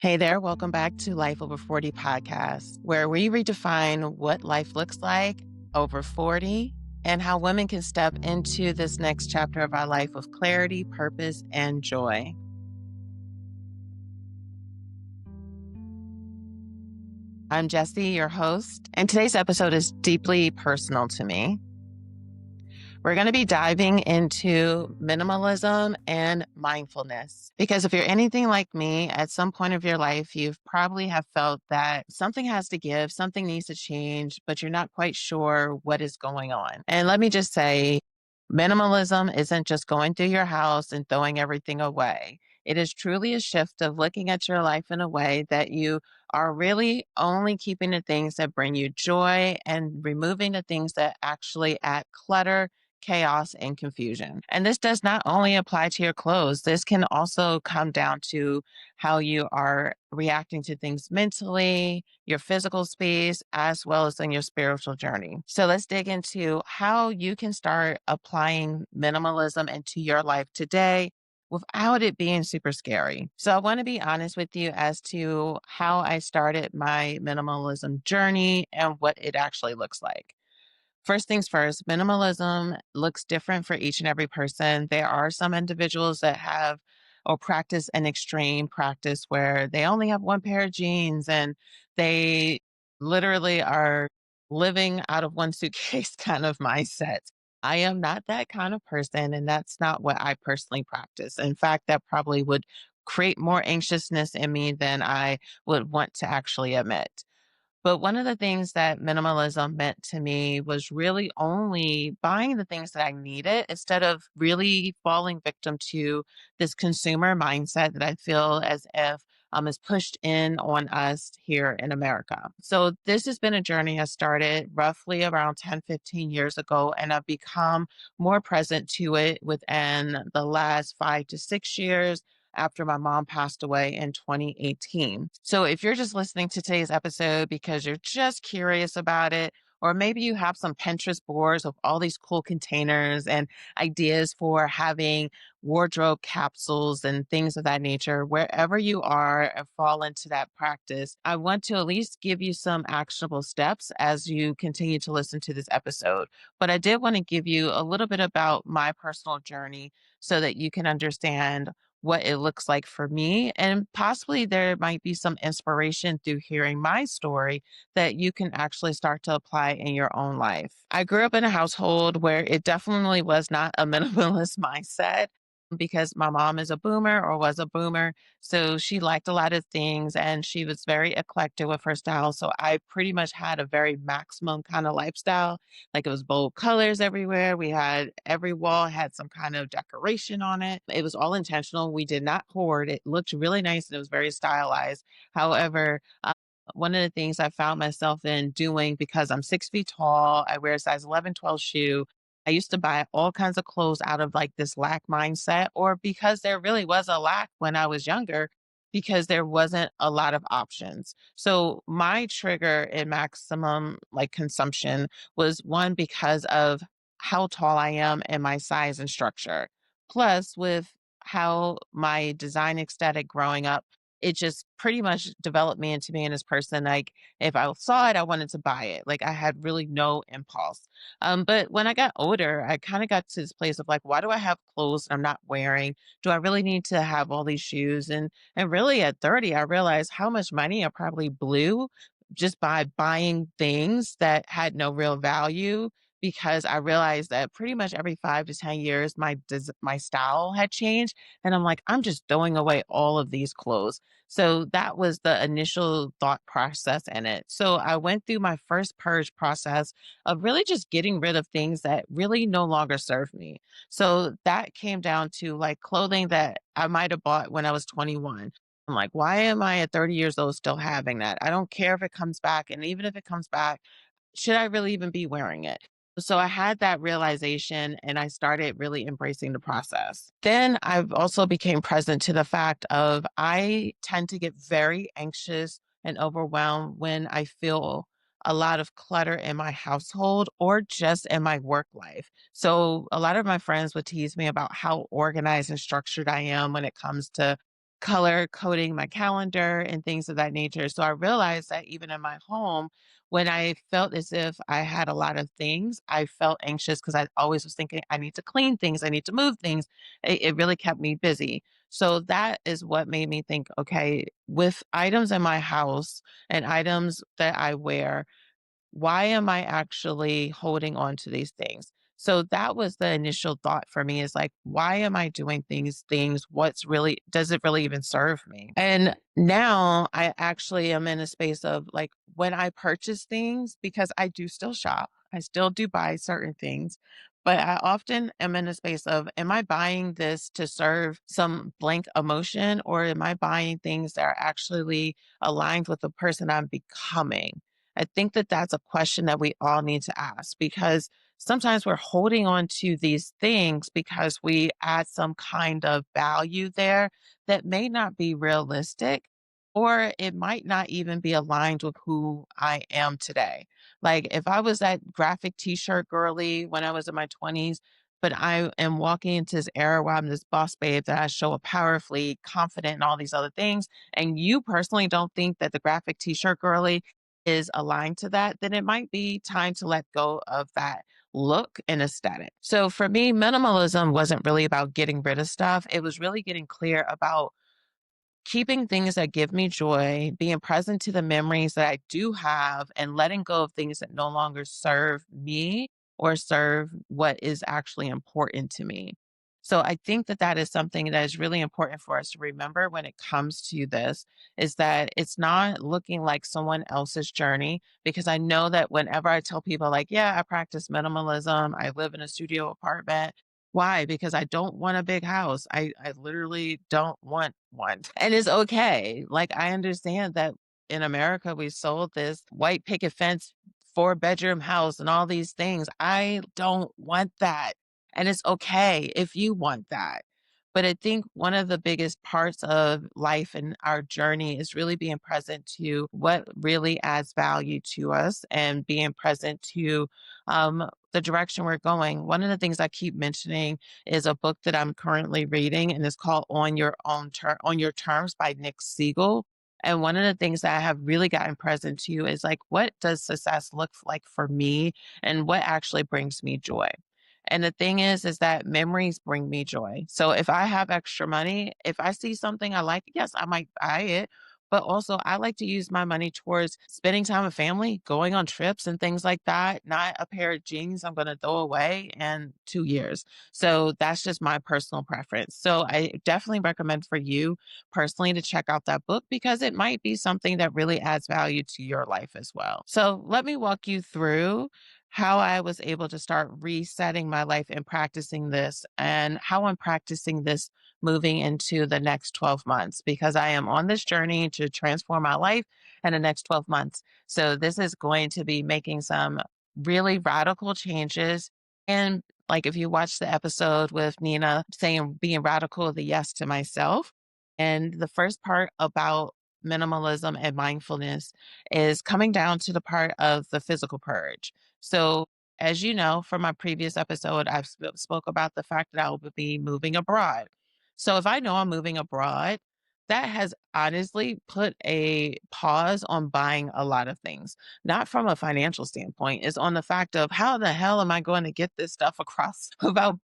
Hey there, welcome back to Life Over 40 podcast, where we redefine what life looks like over 40 and how women can step into this next chapter of our life with clarity, purpose, and joy. I'm Jessie, your host, and today's episode is deeply personal to me. We're going to be diving into minimalism and mindfulness. Because if you're anything like me, at some point of your life, you've probably have felt that something has to give, something needs to change, but you're not quite sure what is going on. And let me just say, minimalism isn't just going through your house and throwing everything away. It is truly a shift of looking at your life in a way that you are really only keeping the things that bring you joy and removing the things that actually add clutter, chaos, and confusion. And this does not only apply to your clothes, this can also come down to how you are reacting to things mentally, your physical space, as well as in your spiritual journey. So let's dig into how you can start applying minimalism into your life today without it being super scary. So I want to be honest with you as to how I started my minimalism journey and what it actually looks like. First things first, minimalism looks different for each and every person. There are some individuals that have or practice an extreme practice where they only have one pair of jeans and they literally are living out of one suitcase kind of mindset. I am not that kind of person, and that's not what I personally practice. In fact, that probably would create more anxiousness in me than I would want to actually admit. But one of the things that minimalism meant to me was really only buying the things that I needed instead of really falling victim to this consumer mindset that I feel as if is pushed in on us here in America. So this has been a journey I started roughly around 10, 15 years ago, and I've become more present to it within the last 5 to 6 years after my mom passed away in 2018. So if you're just listening to today's episode because you're just curious about it, or maybe you have some Pinterest boards of all these cool containers and ideas for having wardrobe capsules and things of that nature, wherever you are and fall into that practice, I want to at least give you some actionable steps as you continue to listen to this episode. But I did want to give you a little bit about my personal journey so that you can understand what it looks like for me. And possibly there might be some inspiration through hearing my story that you can actually start to apply in your own life. I grew up in a household where it definitely was not a minimalist mindset because my mom is a boomer or was a boomer. So she liked a lot of things and she was very eclectic with her style. So I pretty much had a very maximum kind of lifestyle. Like it was bold colors everywhere. We had every wall had some kind of decoration on it. It was all intentional. We did not hoard. It looked really nice and it was very stylized. However, one of the things I found myself in doing because I'm 6 feet tall, I wear a size 11, 12 shoe. I used to buy all kinds of clothes out of like this lack mindset, or because there really was a lack when I was younger, because there wasn't a lot of options. So my trigger in maximum like consumption was one because of how tall I am and my size and structure. Plus, with how my design aesthetic growing up, it just pretty much developed me into being this person. Like if I saw it, I wanted to buy it. Like I had really no impulse. But when I got older, I kind of got to this place of like, why do I have clothes I'm not wearing? Do I really need to have all these shoes? And really at 30, I realized how much money I probably blew just by buying things that had no real value because I realized that pretty much every 5 to 10 years, my style had changed, and I'm like, I'm just throwing away all of these clothes. So that was the initial thought process in it. So I went through my first purge process of really just getting rid of things that really no longer serve me. So that came down to like clothing that I might have bought when I was 21. I'm like, why am I at 30 years old still having that? I don't care if it comes back. And even if it comes back, should I really even be wearing it? So I had that realization and I started really embracing the process. Then I've also became present to the fact of I tend to get very anxious and overwhelmed when I feel a lot of clutter in my household or just in my work life. So a lot of my friends would tease me about how organized and structured I am when it comes to color coding my calendar and things of that nature. So I realized that even in my home, when I felt as if I had a lot of things, I felt anxious because I always was thinking, I need to clean things, I need to move things. It really kept me busy. So that is what made me think, okay, with items in my house and items that I wear, why am I actually holding on to these things? So that was the initial thought for me is like, why am I doing these things? What's really, does it really even serve me? And now I actually am in a space of like when I purchase things, because I do still shop, I still do buy certain things, but I often am in a space of, am I buying this to serve some blank emotion or am I buying things that are actually aligned with the person I'm becoming? I think that that's a question that we all need to ask because sometimes we're holding on to these things because we add some kind of value there that may not be realistic, or it might not even be aligned with who I am today. Like if I was that graphic t-shirt girly when I was in my 20s, but I am walking into this era where I'm this boss babe that I show up powerfully, confident, and all these other things. And you personally don't think that the graphic t-shirt girly is aligned to that, then it might be time to let go of that look and aesthetic. So for me, minimalism wasn't really about getting rid of stuff. It was really getting clear about keeping things that give me joy, being present to the memories that I do have, and letting go of things that no longer serve me or serve what is actually important to me. So I think that that is something that is really important for us to remember when it comes to this is that it's not looking like someone else's journey because I know that whenever I tell people like, yeah, I practice minimalism, I live in a studio apartment, why? Because I don't want a big house. I literally don't want one. And it's okay. Like I understand that in America we sold this white picket fence 4-bedroom house and all these things. I don't want that. And it's okay if you want that. But I think one of the biggest parts of life and our journey is really being present to what really adds value to us and being present to the direction we're going. One of the things I keep mentioning is a book that I'm currently reading, and it's called On Your Terms by Nick Siegel. And one of the things that I have really gotten present to is like, what does success look like for me, and what actually brings me joy? And the thing is that memories bring me joy. So if I have extra money, if I see something I like, yes, I might buy it. But also, I like to use my money towards spending time with family, going on trips and things like that. Not a pair of jeans I'm going to throw away in 2 years. So that's just my personal preference. So I definitely recommend for you personally to check out that book because it might be something that really adds value to your life as well. So let me walk you through how I was able to start resetting my life and practicing this, and how I'm practicing this moving into the next 12 months because I am on this journey to transform my life in the next 12 months. So, this is going to be making some really radical changes. And, like, if you watch the episode with Nina saying being radical, the yes to myself, and the first part about minimalism and mindfulness is coming down to the part of the physical purge. So, as you know from my previous episode, I've spoke about the fact that I will be moving abroad. So, if I know I'm moving abroad, that has honestly put a pause on buying a lot of things. Not from a financial standpoint, is on the fact of how the hell am I going to get this stuff across without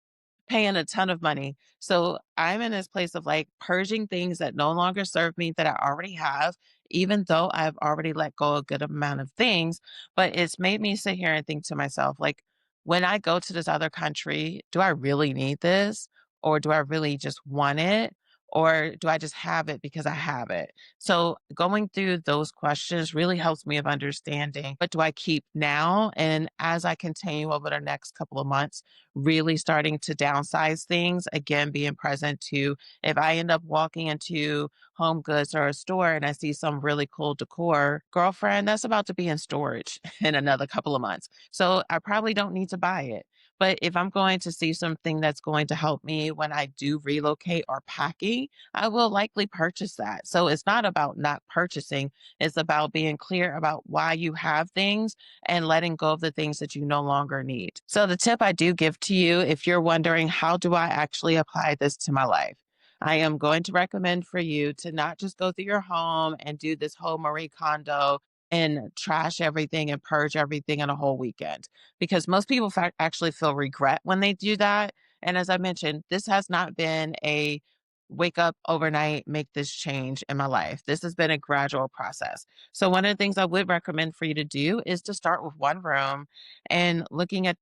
paying a ton of money. So I'm in this place of like purging things that no longer serve me that I already have, even though I've already let go a good amount of things. But it's made me sit here and think to myself, like, when I go to this other country, do I really need this? Or do I really just want it? Or do I just have it because I have it? So going through those questions really helps me of understanding what do I keep now? And as I continue over the next couple of months, really starting to downsize things. Again, being present to if I end up walking into Home Goods or a store and I see some really cool decor, girlfriend, that's about to be in storage in another couple of months. So I probably don't need to buy it. But if I'm going to see something that's going to help me when I do relocate or packing, I will likely purchase that. So it's not about not purchasing, it's about being clear about why you have things and letting go of the things that you no longer need. So the tip I do give to you, if you're wondering, how do I actually apply this to my life? I am going to recommend for you to not just go through your home and do this whole Marie Kondo and trash everything and purge everything in a whole weekend, because most people actually feel regret when they do that. And as I mentioned, this has not been a wake up overnight, make this change in my life. This has been a gradual process. So one of the things I would recommend for you to do is to start with one room and looking at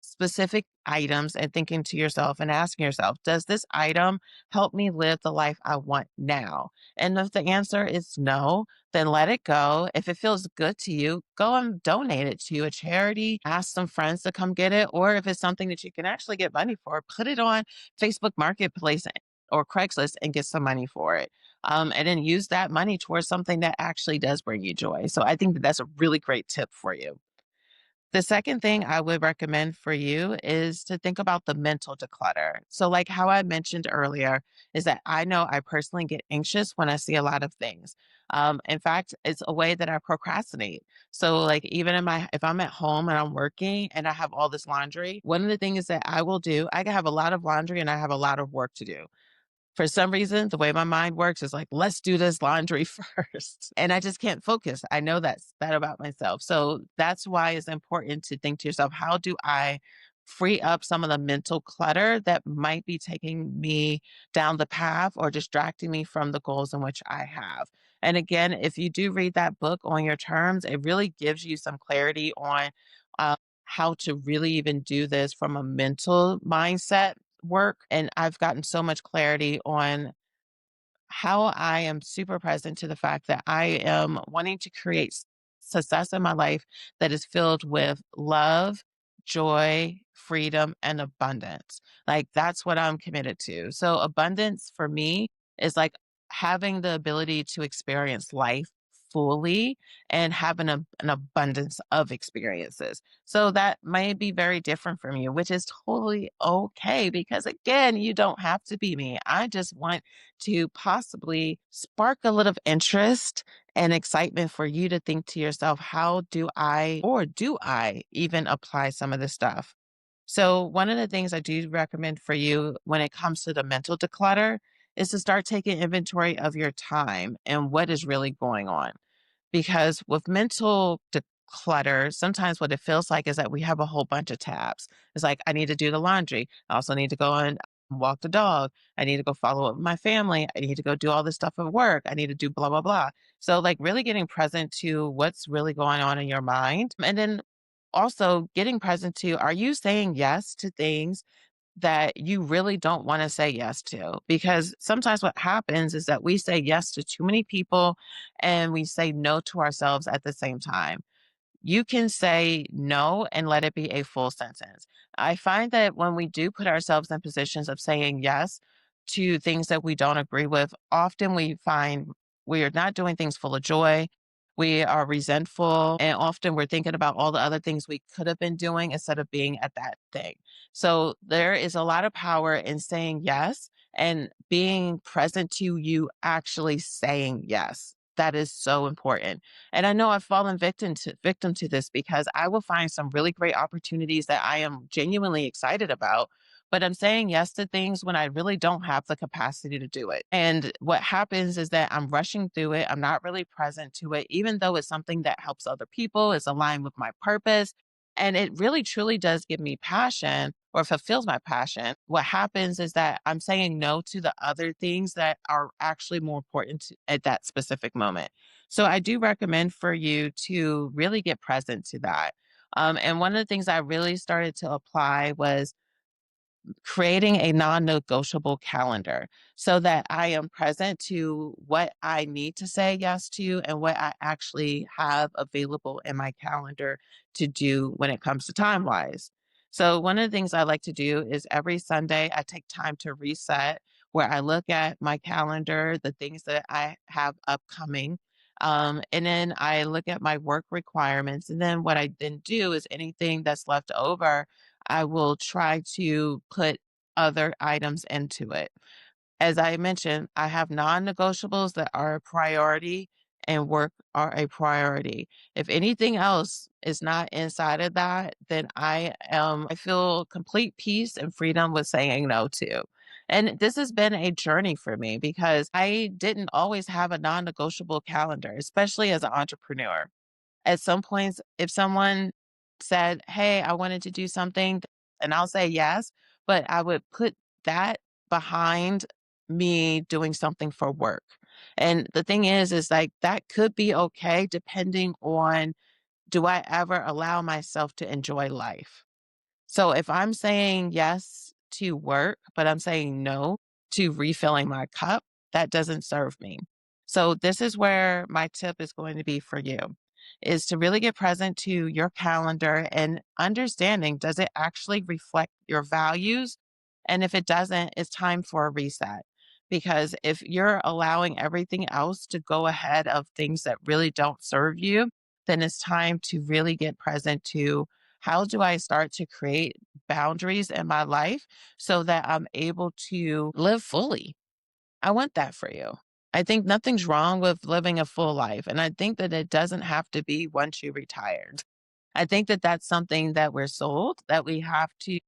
specific items and thinking to yourself and asking yourself, does this item help me live the life I want now? And if the answer is no, then let it go. If it feels good to you, go and donate it to a charity, ask some friends to come get it. Or if it's something that you can actually get money for, put it on Facebook Marketplace or Craigslist and get some money for it. And then use that money towards something that actually does bring you joy. So I think that that's a really great tip for you. The second thing I would recommend for you is to think about the mental declutter. So, like how I mentioned earlier, is that I know I personally get anxious when I see a lot of things. In fact, it's a way that I procrastinate. So, like even if I'm at home and I'm working and I have all this laundry, one of the things that I will do, I can have a lot of laundry and I have a lot of work to do. For some reason, the way my mind works is like, let's do this laundry first. And I just can't focus. I know that about myself. So that's why it's important to think to yourself, how do I free up some of the mental clutter that might be taking me down the path or distracting me from the goals in which I have? And again, if you do read that book on your terms, it really gives you some clarity on uh, how to really even do this from a mental mindset work. And I've gotten so much clarity on how I am super present to the fact that I am wanting to create success in my life that is filled with love, joy, freedom, and abundance. Like that's what I'm committed to. So, abundance for me is like having the ability to experience life fully and have an abundance of experiences. So that may be very different from you, which is totally okay because again, you don't have to be me. I just want to possibly spark a little interest and excitement for you to think to yourself, how do I, or do I even apply some of this stuff? So, one of the things I do recommend for you when it comes to the mental declutter is to start taking inventory of your time and what is really going on. Because with mental declutter, sometimes what it feels like is that we have a whole bunch of tabs. It's like, I need to do the laundry. I also need to go and walk the dog. I need to go follow up with my family. I need to go do all this stuff at work. I need to do blah, blah, blah. So, like, really getting present to what's really going on in your mind. And then also getting present to, are you saying yes to things that you really don't want to say yes to? Because sometimes what happens is that we say yes to too many people and we say no to ourselves at the same time. You can say no and let it be a full sentence. I find that when we do put ourselves in positions of saying yes to things that we don't agree with, often we find we are not doing things full of joy. We are resentful, and often we're thinking about all the other things we could have been doing instead of being at that thing. So, there is a lot of power in saying yes and being present to you actually saying yes. That is so important. And I know I've fallen victim to this because I will find some really great opportunities that I am genuinely excited about, but I'm saying yes to things when I really don't have the capacity to do it. And what happens is that I'm rushing through it. I'm not really present to it, even though it's something that helps other people, is aligned with my purpose. And it really truly does give me passion or fulfills my passion. What happens is that I'm saying no to the other things that are actually more important at that specific moment. So I do recommend for you to really get present to that. And one of the things I really started to apply was creating a non-negotiable calendar so that I am present to what I need to say yes to and what I actually have available in my calendar to do when it comes to time wise. So one of the things I like to do is every Sunday I take time to reset where I look at my calendar, the things that I have upcoming. And then I look at my work requirements. And then what I then do is anything that's left over, I will try to put other items into it. As I mentioned, I have non-negotiables that are a priority and work are a priority. If anything else is not inside of that, then I feel complete peace and freedom with saying no to. And this has been a journey for me because I didn't always have a non negotiable calendar, especially as an entrepreneur. At some points, if someone said, "Hey, I wanted to do something," and I'll say yes, but I would put that behind me doing something for work. And the thing is like that could be okay depending on, do I ever allow myself to enjoy life? So if I'm saying yes to work, but I'm saying no to refilling my cup, that doesn't serve me. So this is where my tip is going to be for you, is to really get present to your calendar and understanding, does it actually reflect your values? And if it doesn't, it's time for a reset. Because if you're allowing everything else to go ahead of things that really don't serve you, then it's time to really get present to, how do I start to create boundaries in my life so that I'm able to live fully? I want that for you. I think nothing's wrong with living a full life. And I think that it doesn't have to be once you retired. I think that that's something that we're sold, that we have to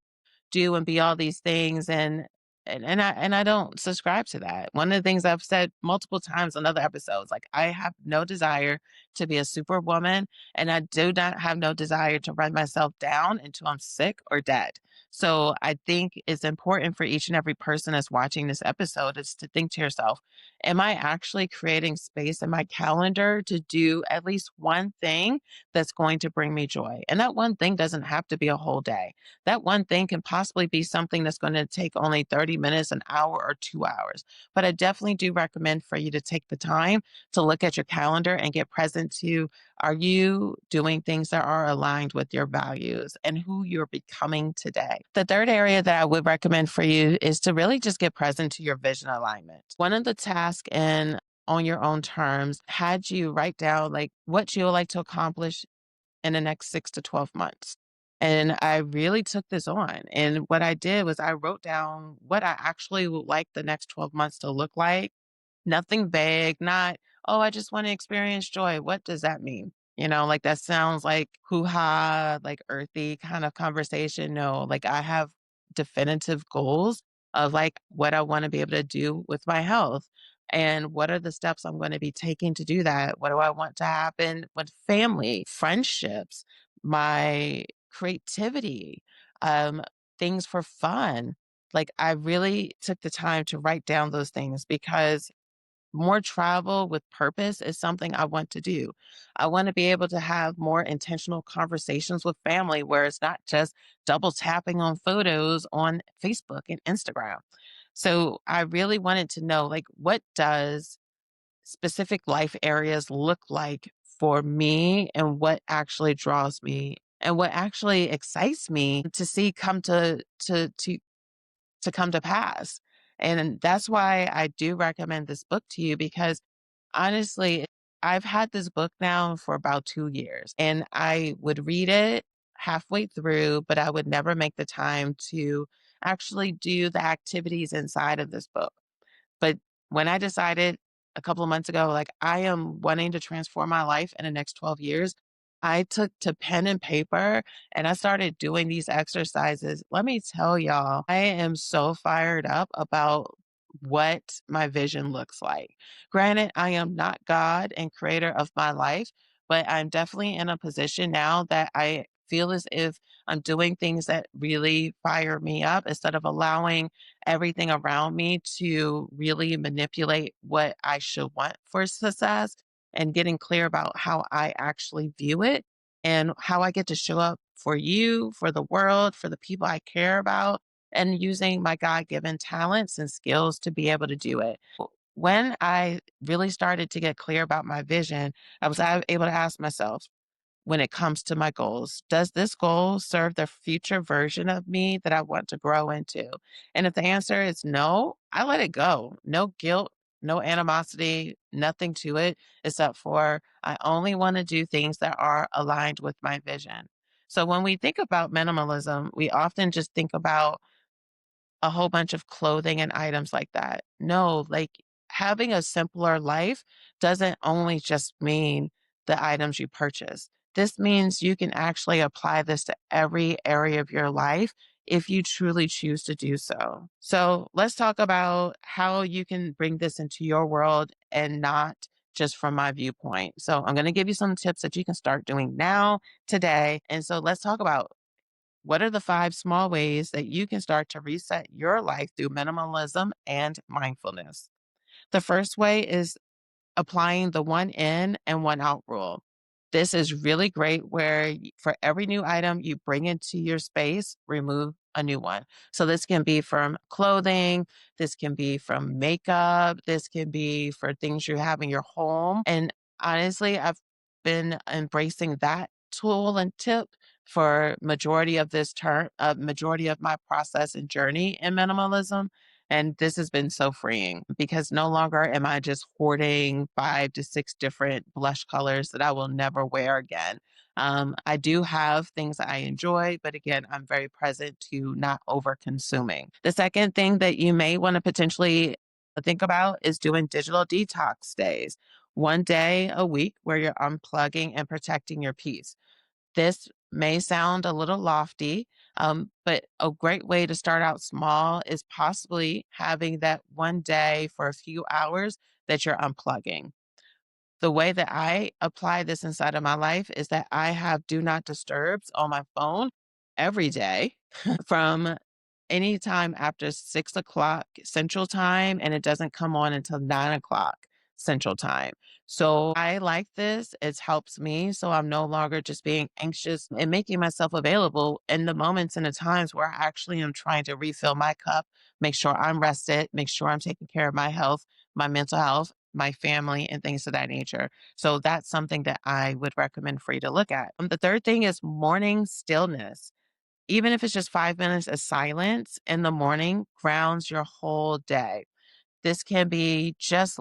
do and be all these things, and I don't subscribe to that. One of the things I've said multiple times on other episodes, like I have no desire to be a superwoman, and I do not have no desire to run myself down until I'm sick or dead. So I think it's important for each and every person that's watching this episode is to think to yourself, am I actually creating space in my calendar to do at least one thing that's going to bring me joy? And that one thing doesn't have to be a whole day. That one thing can possibly be something that's going to take only 30 minutes, an hour, or 2 hours. But I definitely do recommend for you to take the time to look at your calendar and get present to, are you doing things that are aligned with your values and who you're becoming today? The third area that I would recommend for you is to really just get present to your vision alignment. One of the tasks in On Your Own Terms had you write down like what you would like to accomplish in the next 6 to 12 months. And I really took this on. And what I did was I wrote down what I actually would like the next 12 months to look like. Nothing vague, not, oh, I just want to experience joy. What does that mean? Like that sounds like hoo ha, like earthy kind of conversation. No, like I have definitive goals of like what I want to be able to do with my health and what are the steps I'm going to be taking to do that. What do I want to happen with family, friendships, my creativity, um, things for fun. Like I really took the time to write down those things because more travel with purpose is something I want to do. I want to be able to have more intentional conversations with family where it's not just double tapping on photos on Facebook and Instagram. So I really wanted to know, like, what does specific life areas look like for me, and what actually draws me and what actually excites me to see come to pass. And that's why I do recommend this book to you because honestly, I've had this book now for about 2 years and I would read it halfway through, but I would never make the time to actually do the activities inside of this book. But when I decided a couple of months ago, like I am wanting to transform my life in the next 12 years, I took to pen and paper and I started doing these exercises. Let me tell y'all, I am so fired up about what my vision looks like. Granted, I am not God and creator of my life, but I'm definitely in a position now that I feel as if I'm doing things that really fire me up instead of allowing everything around me to really manipulate what I should want for success, and getting clear about how I actually view it and how I get to show up for you, for the world, for the people I care about, and using my God given talents and skills to be able to do it. When I really started to get clear about my vision, I was able to ask myself, when it comes to my goals. Does this goal serve the future version of me that I want to grow into? And if the answer is no, I let it go. No guilt, no animosity, nothing to it, except for I only want to do things that are aligned with my vision. So when we think about minimalism, we often just think about a whole bunch of clothing and items like that. No, like having a simpler life doesn't only just mean the items you purchase. This means you can actually apply this to every area of your life if you truly choose to do so. So let's talk about how you can bring this into your world and not just from my viewpoint. So I'm going to give you some tips that you can start doing now, today. And so let's talk about what are the 5 small ways that you can start to reset your life through minimalism and mindfulness. The first way is applying the one in and one out rule. This is really great where for every new item you bring into your space, remove a new one. So this can be from clothing, this can be from makeup, this can be for things you have in your home. And honestly, I've been embracing that tool and tip for majority of my process and journey in minimalism. And this has been so freeing because no longer am I just hoarding 5 to 6 different blush colors that I will never wear again. I do have things that I enjoy, but again, I'm very present to not over consuming. The second thing that you may want to potentially think about is doing digital detox days, 1 day a week where you're unplugging and protecting your peace. This may sound a little lofty, but a great way to start out small is possibly having that 1 day for a few hours that you're unplugging. The way that I apply this inside of my life is that I have do not disturbs on my phone every day from anytime after 6 o'clock Central Time, and it doesn't come on until 9 o'clock Central Time. So I like this. It helps me. So I'm no longer just being anxious and making myself available in the moments and the times where I actually am trying to refill my cup, make sure I'm rested, make sure I'm taking care of my health, my mental health, my family, and things of that nature. So that's something that I would recommend for you to look at. The third thing is morning stillness. Even if it's just 5 minutes of silence in the morning, grounds your whole day. This can be just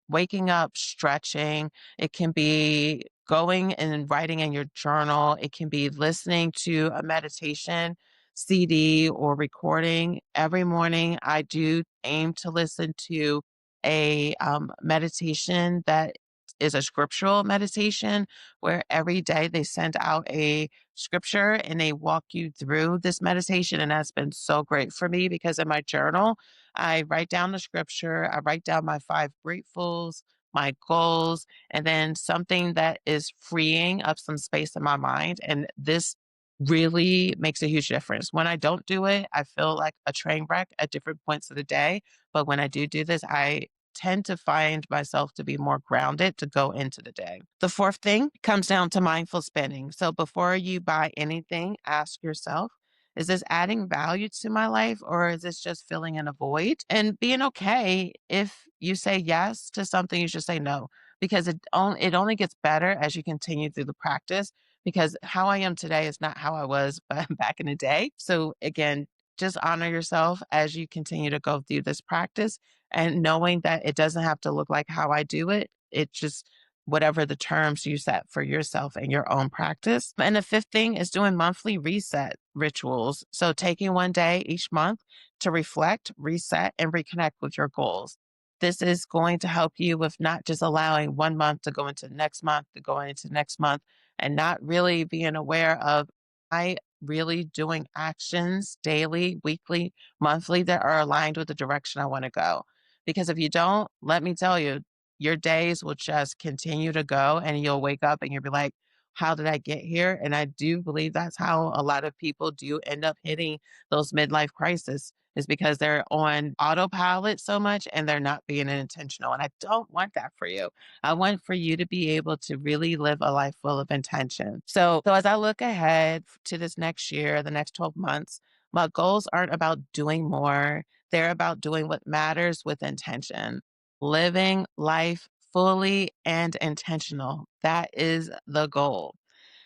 waking up, stretching. It can be going and writing in your journal. It can be listening to a meditation CD or recording. Every morning, I do aim to listen to a meditation that is a scriptural meditation where every day they send out a scripture and they walk you through this meditation. And that's been so great for me because in my journal, I write down the scripture, I write down my 5 gratefuls, my goals, and then something that is freeing up some space in my mind. And this really makes a huge difference. When I don't do it, I feel like a train wreck at different points of the day. But when I do this, I tend to find myself to be more grounded to go into the day. The fourth thing comes down to mindful spending. So before you buy anything, ask yourself, is this adding value to my life or is this just filling in a void? And being okay if you say yes to something, you should say no because it only gets better as you continue through the practice because how I am today is not how I was back in the day. So again, just honor yourself as you continue to go through this practice and knowing that it doesn't have to look like how I do it. It just whatever the terms you set for yourself and your own practice. And the fifth thing is doing monthly reset rituals. So taking 1 day each month to reflect, reset, and reconnect with your goals. This is going to help you with not just allowing 1 month to go into next month, to go into next month, and not really being aware of I really doing actions daily, weekly, monthly that are aligned with the direction I want to go. Because if you don't, let me tell you, your days will just continue to go and you'll wake up and you'll be like, how did I get here? And I do believe that's how a lot of people do end up hitting those midlife crises is because they're on autopilot so much and they're not being intentional. And I don't want that for you. I want for you to be able to really live a life full of intention. So as I look ahead to this next year, the next 12 months, my goals aren't about doing more. They're about doing what matters with intention, living life fully and intentional. That is the goal.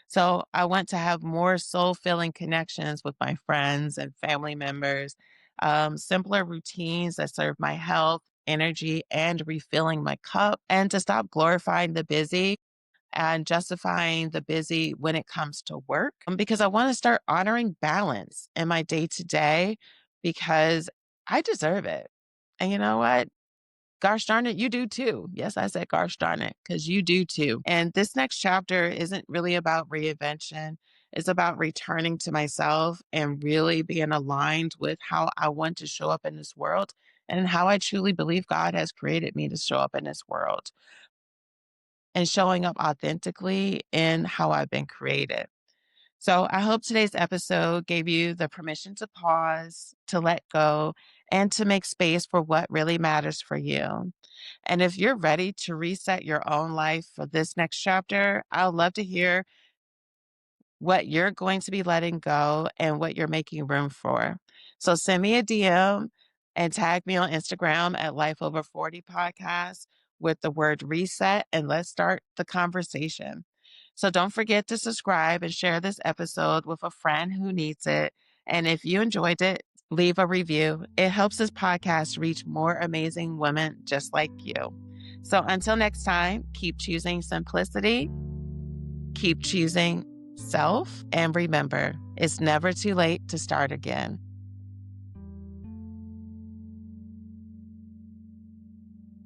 So I want to have more soul filling connections with my friends and family members, simpler routines that serve my health, energy, and refilling my cup, and to stop glorifying the busy and justifying the busy when it comes to work. Because I want to start honoring balance in my day to day because I deserve it. And you know what? Gosh darn it, you do too. Yes, I said gosh darn it, because you do too. And this next chapter isn't really about reinvention. It's about returning to myself and really being aligned with how I want to show up in this world and how I truly believe God has created me to show up in this world and showing up authentically in how I've been created. So I hope today's episode gave you the permission to pause, to let go, and to make space for what really matters for you. And if you're ready to reset your own life for this next chapter, I'd love to hear what you're going to be letting go and what you're making room for. So send me a DM and tag me on Instagram at Life Over 40 Podcast with the word reset, and let's start the conversation. So don't forget to subscribe and share this episode with a friend who needs it. And if you enjoyed it, leave a review. It helps this podcast reach more amazing women just like you. So until next time, keep choosing simplicity, keep choosing self, and remember, it's never too late to start again.